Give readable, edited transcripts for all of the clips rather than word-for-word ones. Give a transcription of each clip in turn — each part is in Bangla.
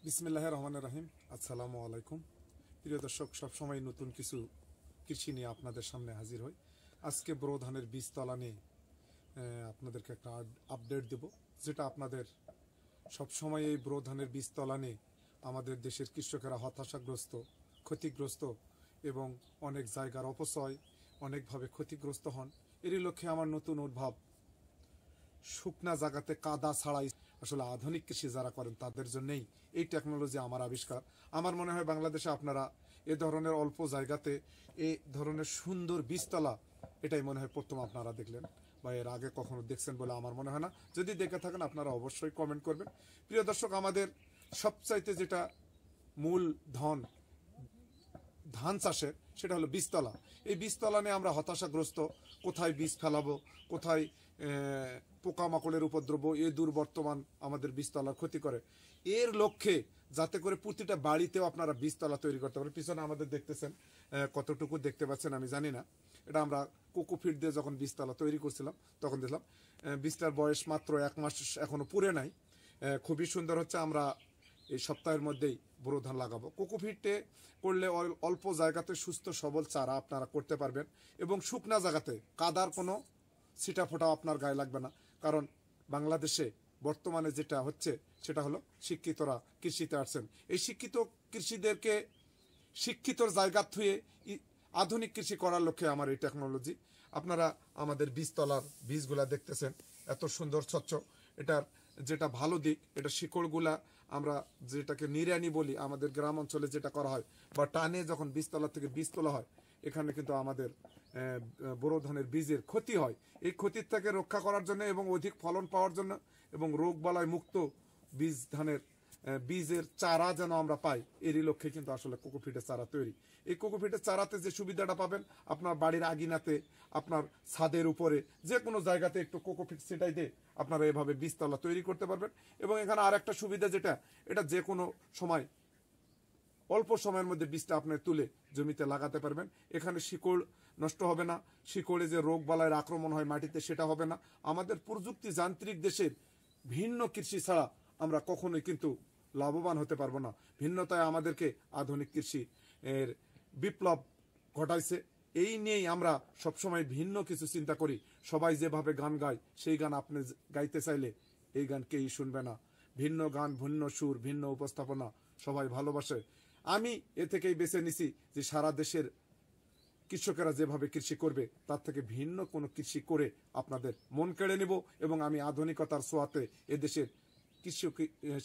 বিসমিল্লাহির রহমানির রহিম। আসসালামু আলাইকুম। প্রিয় দর্শক, সবসময় নতুন কিছু কৃষি নিয়ে আপনাদের সামনে হাজির হই। আজকে বোরো ধানের বীজতলা নিয়ে আপনাদেরকে একটা আপডেট দেব, যেটা আপনাদের সবসময় এই বোরো ধানের বীজতলা নিয়ে আমাদের দেশের কৃষকেরা হতাশাগ্রস্ত, ক্ষতিগ্রস্ত এবং অনেক জায়গার অপচয়, অনেকভাবে ক্ষতিগ্রস্ত হন। এরই লক্ষ্যে আমার নতুন উদ্ভাব, শুকনা জায়গাতে কাদা ছাড়াই আসলে আধুনিক কৃষি যারা করেন তাদের জন্যই এই টেকনোলজি আমার আবিষ্কার। আমার মনে হয় বাংলাদেশে আপনারা এ ধরনের অল্প জায়গাতে এ ধরনের সুন্দর বীজতলা এটাই মনে হয় প্রথম আপনারা দেখলেন, বা এর আগে কখনো দেখছেন বলে আমার মনে হয় না। যদি দেখে থাকেন আপনারা অবশ্যই কমেন্ট করবেন। প্রিয় দর্শক, আমাদের সবচাইতে যেটা মূল ধান চাষের সেটা হলো বীজতলা। এই বীজতলা নিয়ে আমরা হতাশাগ্রস্ত। কোথায় বীজ ফেলাবো, কোথায় পোকামাকড়ের উপদ্রব, এ দুর্বর্তমান আমাদের বীজতলার ক্ষতি করে। এর লক্ষ্যে যাতে করে প্রতিটা বাড়িতেও আপনারা বীজতলা তৈরি করতে পারেন। পিছনে আমাদের দেখতেছেন, কতটুকু দেখতে পাচ্ছেন আমি জানি না। এটা আমরা কোকোফিট দিয়ে যখন বীজতলা তৈরি করছিলাম তখন দেখলাম বীজটার বয়স মাত্র 1 মাস এখনো পুরে নাই। খুবই সুন্দর হচ্ছে। আমরা এই সপ্তাহের মধ্যেই বোরো ধান লাগাবো। কোকোফিটে করলে অল্প জায়গাতে সুস্থ সবল চারা আপনারা করতে পারবেন, এবং শুকনা জায়গাতে কাদার কোনো ছিটা ফোটাও আপনার গায়ে লাগবে না। কারণ বাংলাদেশে বর্তমানে যেটা হচ্ছে সেটা হলো শিক্ষিতরা কৃষিতে আসছেন। এই শিক্ষিত কৃষিদেরকে শিক্ষিতর জায়গা থুয়ে আধুনিক কৃষি করার লক্ষ্যে আমার এই টেকনোলজি। আপনারা আমাদের বীজতলার বীজগুলা দেখতেছেন, এত সুন্দর স্বচ্ছ। এটার যেটা ভালো দিক, এটা শিকড়গুলা আমরা যেটাকে নিড়ানি বলি আমাদের গ্রাম অঞ্চলে যেটা করা হয়, বা টানে যখন বীজতলা থেকে বীজ তোলা হয়, এখানে কিন্তু আমাদের বোরো ধানের বীজের ক্ষতি হয়। এই ক্ষতির থেকে রক্ষা করার জন্য এবং অধিক ফলন পাওয়ার জন্য এবং রোগ বালাই মুক্ত বীজ ধানের বীজের চারা যেন আমরা পাই, এরই লক্ষ্যে কিন্তু আসলে কোকোফিটের চারা তৈরি। এই কোকোফিটের চারাতে যে সুবিধাটা পাবেন, আপনার বাড়ির আগিনাতে, আপনার ছাদের উপরে, যে কোনো জায়গাতে একটু কোকোফিট ছিটাই দিয়ে আপনারা এভাবে বীজতলা তৈরি করতে পারবেন। এবং এখানে আর একটা সুবিধা যেটা, এটা যে কোনো সময় অল্প সময়ের মধ্যে বীজটা আপনি তুলে জমিতে লাগাতে পারবেন। এখানে শিকড় নষ্ট হবে না, শিকড়ে যে রোগ বালাইয়ের আক্রমণ হয় মাটিতে সেটা হবে না। আমাদের প্রযুক্তি যান্ত্রিক দেশের ভিন্ন কৃষি ছাড়া আমরা কখনোই কিন্তু লাভবান হতে পারবো না। ভিন্নতায় আমাদেরকে আধুনিক কৃষি এর বিপ্লব ঘটাইছে। এই নিয়েই আমরা সবসময় ভিন্ন কিছু চিন্তা করি। সবাই যেভাবে গান গায়, সেই গান আপনি গাইতে চাইলে এই গান কেই শুনবে না। ভিন্ন গান, ভিন্ন সুর, ভিন্ন উপস্থাপনা সবাই ভালোবাসে। আমি এ থেকেই বেছে নিছি যে সারা দেশের কৃষকেরা যেভাবে কৃষি করবে তার থেকে ভিন্ন কোনো কৃষি করে আপনাদের মন কেড়ে নেব, এবং আমি আধুনিকতার ছোঁয়াতে এদেশের কৃষক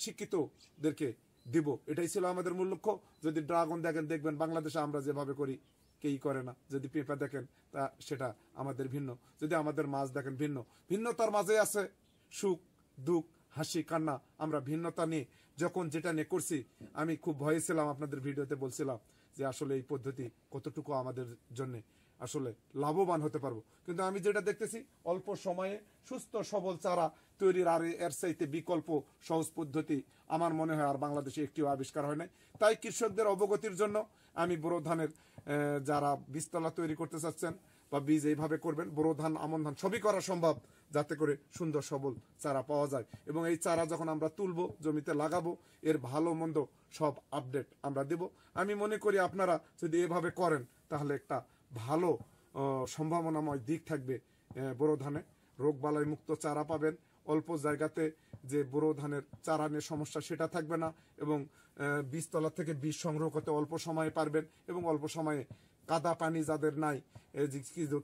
শিক্ষিতদেরকে দিব। এটাই ছিল আমাদের মূল লক্ষ্য। যদি ড্রাগন দেখবেন বাংলাদেশে আমরা যেভাবে করি কেই করে না। যদি পেঁপা দেখেন তা সেটা আমাদের ভিন্ন। যদি আমাদের মাছ দেখেন ভিন্ন। ভিন্নতার মাঝে আছে সুখ, দুঃখ, হাসি, কান্না। আমরা ভিন্নতা নিয়ে যখন যেটা নিয়ে করছি, আমি খুব ভয়ে ছিলাম, আপনাদের ভিডিওতে বলছিলাম যে আসলে এই পদ্ধতি কতটুকু আমাদের জন্য আসলে লাভবান হতে পারবো। কিন্তু আমি যেটা দেখতেছি, অল্প সময়ে সুস্থ সবল চারা তৈরির আর এর চাইতে বিকল্প সহজ পদ্ধতি আমার মনে হয় আর বাংলাদেশে একটিও আবিষ্কার হয় নাই। তাই কৃষকদের অবগতির জন্য আমি বোরো ধানের যারা বীজতলা তৈরি করতে চাচ্ছেন বা বীজ এইভাবে করবেন, বোরো ধান, আমন ধান সবই করা সম্ভব, যাতে করে সুন্দর সবল চারা পাওয়া যায়। এবং এই চারা যখন আমরা তুলবো, জমিতে লাগাবো, এর ভালো মন্দ সব আপডেট আমরা দেব। আমি মনে করি আপনারা যদি এভাবে করেন তাহলে একটা ভালো সম্ভাবনাময় দিক থাকবে। বোরো ধানে রোগ বালাই মুক্ত চারা পাবেন। অল্প জায়গাতে যে বোরো ধানের চারা নিয়ে সমস্যা সেটা থাকবে না, এবং বীজতলা থেকে বীজ সংগ্রহ করতে অল্প সময়ে পারবেন, এবং অল্প সময়ে কাদা পানি যাদের নাই,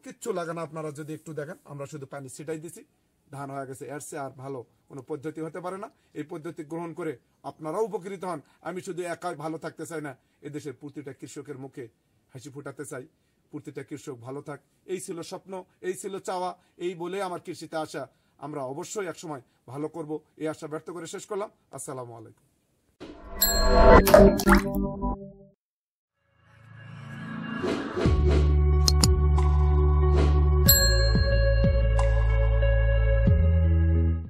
কিচ্ছু লাগে না। আপনারা যদি একটু দেখেন, আমরা শুধু পানি ছিটাই দিছি, ধান হয়ে গেছে। এর চেয়ে আর ভালো কোনো পদ্ধতি হতে পারে না। এই পদ্ধতি গ্রহণ করে আপনারাও উপকৃত হন। আমি শুধু একাই ভালো থাকতে চাই না, এদেশের প্রতিটা কৃষকের মুখে হাসি ফুটাতে চাই। প্রতিটা কৃষক ভালো থাক, এই ছিল স্বপ্ন, এই ছিল চাওয়া। এই বলে আমার কৃষিতে আসা। আমরা অবশ্যই একসময় ভালো করব, এই আশা ব্যর্থ করে শেষ করলাম। আসসালামু আলাইকুম।